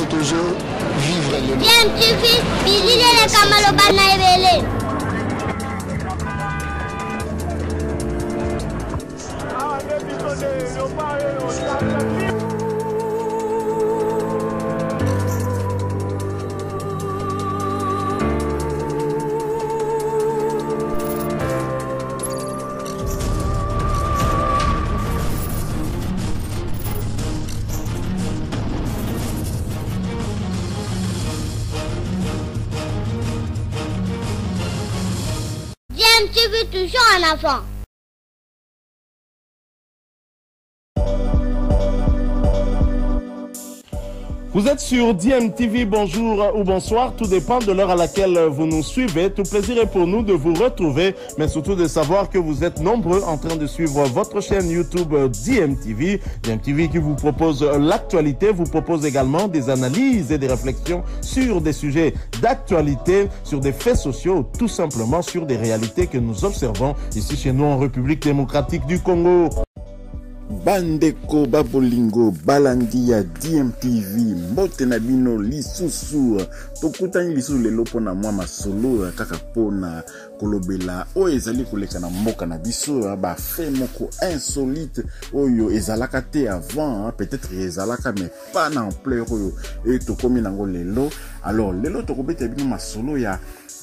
toujours vivre le DMTV, bilile le kamalo bana ebele. DMTV toujours en avant. Vous êtes sur DMTV, bonjour ou bonsoir, tout dépend de l'heure à laquelle vous nous suivez. Tout plaisir est pour nous de vous retrouver, mais surtout de savoir que vous êtes nombreux en train de suivre votre chaîne YouTube DMTV. DMTV qui vous propose l'actualité, vous propose également des analyses et des réflexions sur des sujets d'actualité, sur des faits sociaux, tout simplement sur des réalités que nous observons ici chez nous en République démocratique du Congo. Bandeko babolingo balandi ya DMTV mbote na bino lisusu tokutani lisusu lelo pona mwa masolo kaka pona kolobela oyo ezali koleka na mboka na biso ba fait moko insolite oyo ezalaka te avant peut-être ezalaka mais pas na ampleur oyo et tokomi nango lelo. Alors lelo tokobeta bino masolo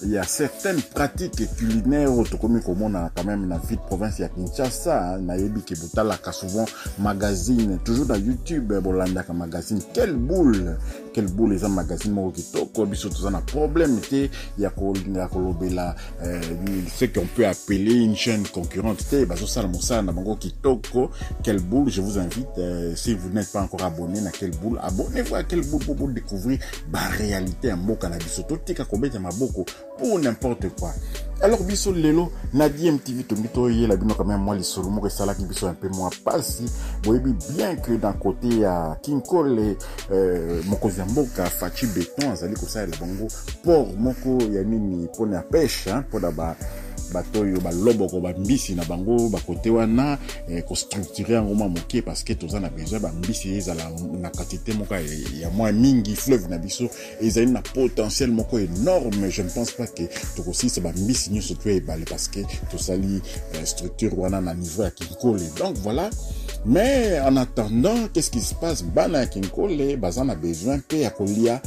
il y a certaines pratiques culinaires comme on a quand même dans la ville province ya Kinshasa na yebi ke botalaka souvent magazine toujours dans YouTube bolanda ka magazine quelle boule les magazine moko kitoko biso tous on a problème te ya kolobela ce qu'on peut appeler une chaîne concurrente te bazo sala mosala na bango kitoko quelle boule. Je vous invite si vous n'êtes pas encore abonné na quelle boule, abonnez-vous à quelle boule pour découvrir la réalité en mboka na biso totika kobeta maboko pour n'importe quoi. Alors biso lelo na DMTV tomito yela bino quand même moi les solo moko sala ki biso un peu moins passi boyebi bien que d'un côté à Kinkole mokozi mboka Fachi Béton azali ko sala bango port moko ya nini pona pêche pona ba batoyo ba loboko ba mbisi na bango ba côté wana ko structurer ngoma moké parce que toza na besoin ba mbisi ezala na quantité moko ya moins mingi fleuve na biso ezali na potentiel moko énorme. Je ne pense pas que tokosi c'est ba mbisi nyo surtout ebale parce que to sali structure wana na niveau ya Kinkole. Donc voilà. Mais en attendant, qu'est-ce qui se passe? Bana Kinkole, bazan a besoin pe ya kolia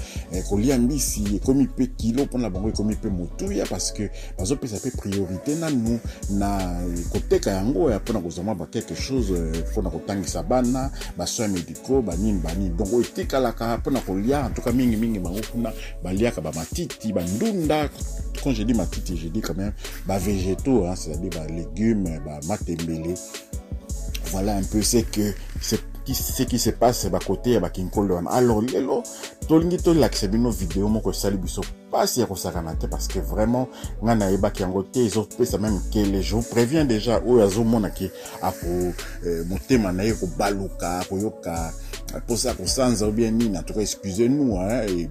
mbisi comme il peut kilo pour la bango comme il peut motuya parce que bazo pe ça peut priorité na nous na côté kayango ya pona kozama ba quelque chose pona kotangisa bana ba soins médicaux bani donc otikala ka pona kolia en tout cas mingi bango kuna balia ka ba matiti ba ndunda. Quand je dis matiti, je dis quand même ba végétaux c'est-à-dire ba légumes ba matembele. Voilà un peu ce qui se passe à côté à Kinkole. Alors lelo tolingi to l'accès bino vidéo moko sali biso pas si yakosakanate parce que vraiment ngana eba ki ngote ils ont ça même que les jours prévient déjà o yazo mona ki ako motema na yeko baluka koyoka pour ça qu'on sans ou bien ni na to excusez-nous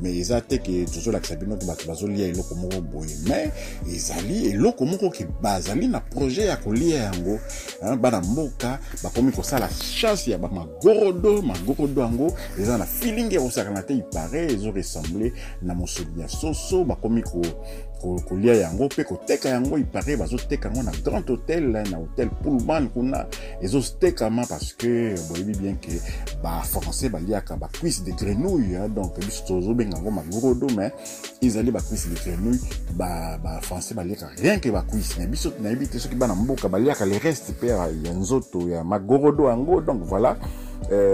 mais ezate que toujours l'accès bino to bazo lia eloko moko boye mais ezali eloko moko ki bazali na projet ya kolia yango bana mboka bakomi ko sala chasse ya ba magorodo yango eza na feeling ya kosakanate il paraît ils ont ressemblé na mosoli ya soso bakomi ko kolia yango pe koteka yango il paraît bazo teka yango na grand hôtel na hôtel Pullman kuna ezo teka ma parce que boyebi bien que ba français baliaka ba cuisse de grenouille donc biso tozo benga ngo magorodo mais ils allaient ba cuisse de grenouille ba français baliaka rien que ba cuisse mais biso na ebite soki bana mboka baliaka les restes pe ya nzoto ya magorodo yango. Donc voilà.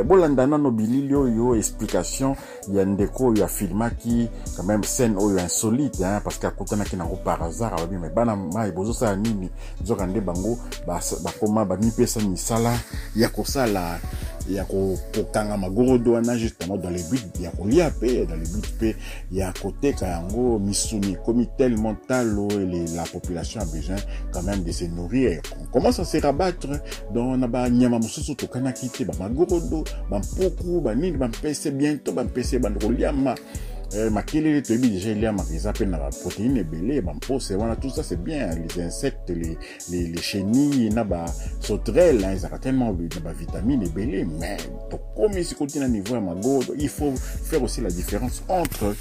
Bolandana no bililio yo explication ya ndeko ya filmaki quand même scène oyo insolite parce que akutana ki nango par hasard ababi mais bana mai bozo sa nini zoka nde bango ba koma ba mipesa misala ya kosala ya kokanga magorodo wana justement dans les buts ya kolia pe dans les buts pe ya koteka yango misuni comme tellement talo et la population a besoin quand même de se nourrir. On commence à se rabattre dans na ba nyama mususu tokana kite ba magorodo ba mpoku ba nini ba mpese bientôt ba mpese ba ndoliama Makele, tu déjà il y a la protéine et belé, tout ça c'est bien. Les insectes, les chenilles, les sauterelles, ils ont tellement de vitamines et belé, mais comme ici continue à niveau il faut faire aussi la différence entre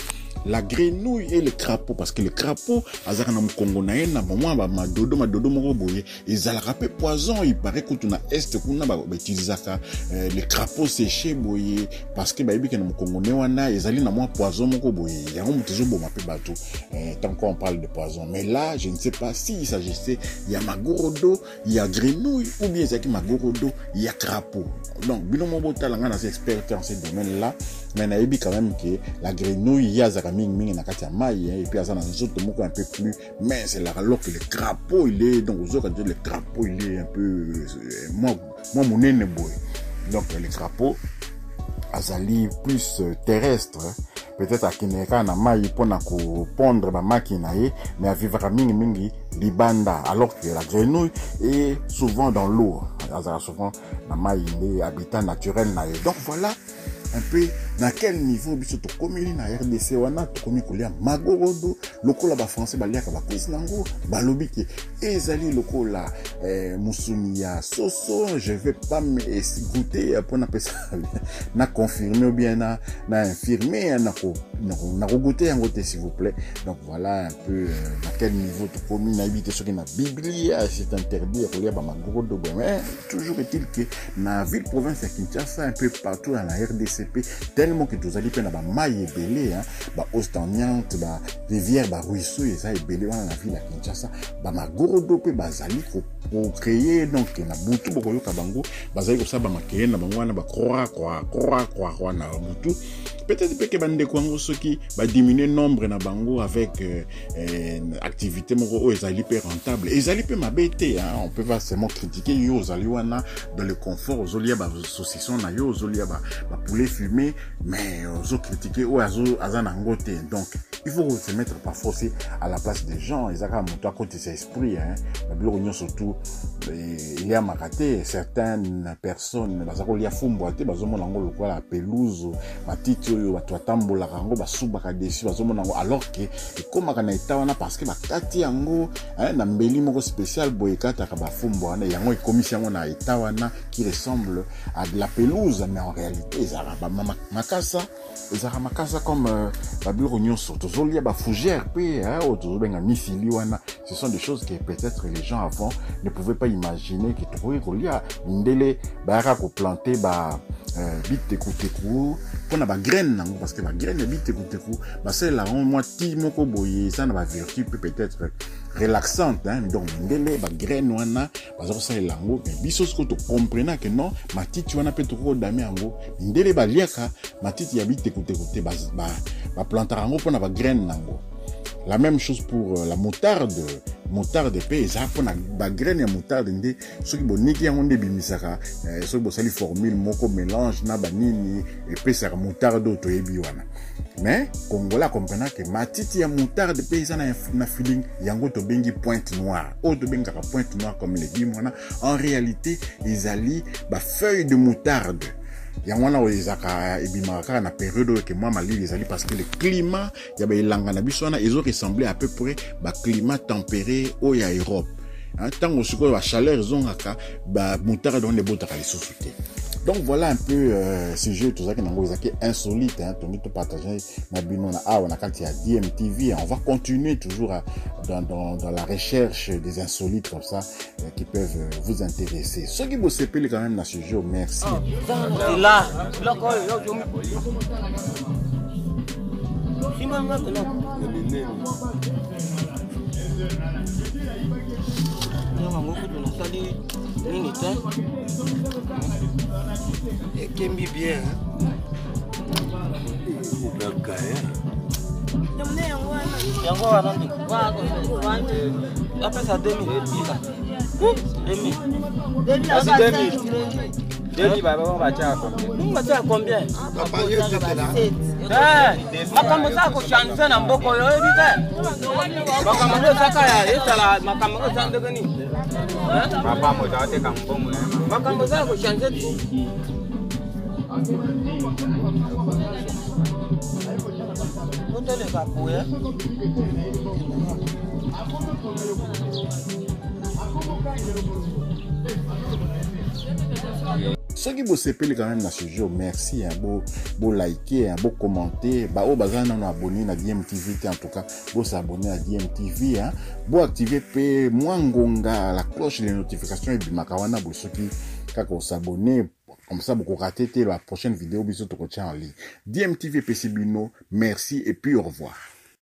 la grenouille et le crapaud, parce que le crapaud, azarana mkongo na ena ba madodo moko boye, ils ont rappé poison, il paraît que tu na est kuna ba utilisaka le crapaud séché boye, parce que ba ibi na mkongo ne wana ezali na mwa poison moko boye, yango mutezo bo mape bato, tant qu'on parle de poison. Mais là, je ne sais pas s'il s'agissait il y a magorodo, il y a grenouille ou bien c'est magorodo, il y a crapaud. Donc bilomo botala nga na expert dans ce domaine là, mais na ibi quand même que la grenouille il y a mingi na kati ya mai et puis azana nzoto moko un peu plus mince là, alors que le crapaud il est donc aux autres le crapaud il est un peu moi monene boy. Donc le crapaud azali plus terrestre, peut-être akineka na mai pona ko pondre ba makina ye, mais a vivre mingi libanda, alors que la grenouille est souvent dans l'eau, azala souvent na mai il habitat naturel na ye. Donc voilà un peu dans quel niveau biso to komeli na RDC wana to komi kolia magorodo lokola ba français balia ka ba kwisinango balobi ke ezali lokola musuni ya soso. Je vais pas me goûter pour na pesa na confirmer ou bien na infirmer na goûter en goûter s'il vous plaît. Donc voilà un peu dans quel niveau to komi na habiter sur na Biblia c'est interdit kolia ba magorodo, mais toujours est-il que na ville province ya Kinshasa un peu partout dans la RDC tellement que tous allez prendre ba maille belé ba ostaniante ba rivière ba ruisseau et ça est belé dans la ville à Kinshasa ba magorodo pe bazali ko créer donc na butu boko yoka bango bazali ko sa ba makeye na bango na ba croix na butu. Peut-être que bande ko ngo soki ba diminuer nombre na bango avec activité moko ezali pe rentable ezali pe mabete on peut pas seulement critiquer yo zali wana dans le confort ozolia ba saucisson na yo ozolia ba poulet fumé, mais ozo critiquer o azana ngote. Donc il faut se mettre parfois aussi à la place des gens. Ils ont monté à côté ses esprits la blognon surtout il y a maraté certaines personnes bazako lia fumboate bazomo nango lokola la pelouse matiti oyo bato atambola rango basubaka dessus bazomo nango, alors que comme kana itawana parce que bakati yango na mbeli moko spécial boyekata ka bafumbo wana yango ekomisi yango na itawana qui ressemble à de la pelouse, mais en réalité ezara makasa comme babilo nyonso tozolia ba fougère pe otozobenga misili wana. Ce sont des choses que peut-être les gens avant ne pouvaient pas imaginer que trouver kolia ndele ba ko planter ba bite kuteku pona ba graine nango, parce que ba graine bite kuteku ba c'est la on moi ti moko boye ça na ba vertu peut-être relaxante donc ndele ba graine wana bazo ça lango mais biso ce que tu comprends que non matiti wana pe to ko dame yango ndele ba liaka matiti ya bite kuteku ba planter yango pona ba graine nango. La même chose pour la moutarde pe ça pour na graine ya moutarde ndé soki boniki yango ndé bimisaka soki bo sali formule moko mélange na banini et pe ça moutarde to yebi wana. Mais Congola comprend que matiti ya moutarde pe ça na feeling yango to bengi pointe noire o to benga pointe noire comme les dit mona. En réalité ils alli ba feuille de moutarde yangwana oyezaka ebimaka na période que moi mali les alli parce que le climat ya ba ilanga na biso na ezo ressembler à peu près ba climat tempéré au ya Europe tant au siko ba chaleur zongaka ba moutarde on les botaka les sous-souté. Donc voilà un peu sujet tout ça qui nango ezaki insolite to partager na bino na na kati ya DMTV. On va continuer toujours dans la recherche des insolites comme ça qui peuvent vous intéresser. Ceux qui vous s'épellent quand même dans ce jeu, merci. Là. Kembi bien. Après ça 2000. 2000 baba bacha combien? Bacha combien? Makambo zako chanza na mboko yo ebite. Makambo zaka ya etala makambo zande gani? Papa mo date kambomu na. Makambo zako chanza tu. Ceux qui vous s'appellent quand même dans ce jeu, merci, beau liker, beau commenter, au bazar non abonné à DMTV, en tout cas, beau s'abonner à DMTV, beau activer mwangonga la cloche des notifications et bimakawana pour ceux qui s'abonner. Comme ça, vous ratez la prochaine vidéo, bisous, en ligne. DMTV, PC Bino, merci et puis au revoir.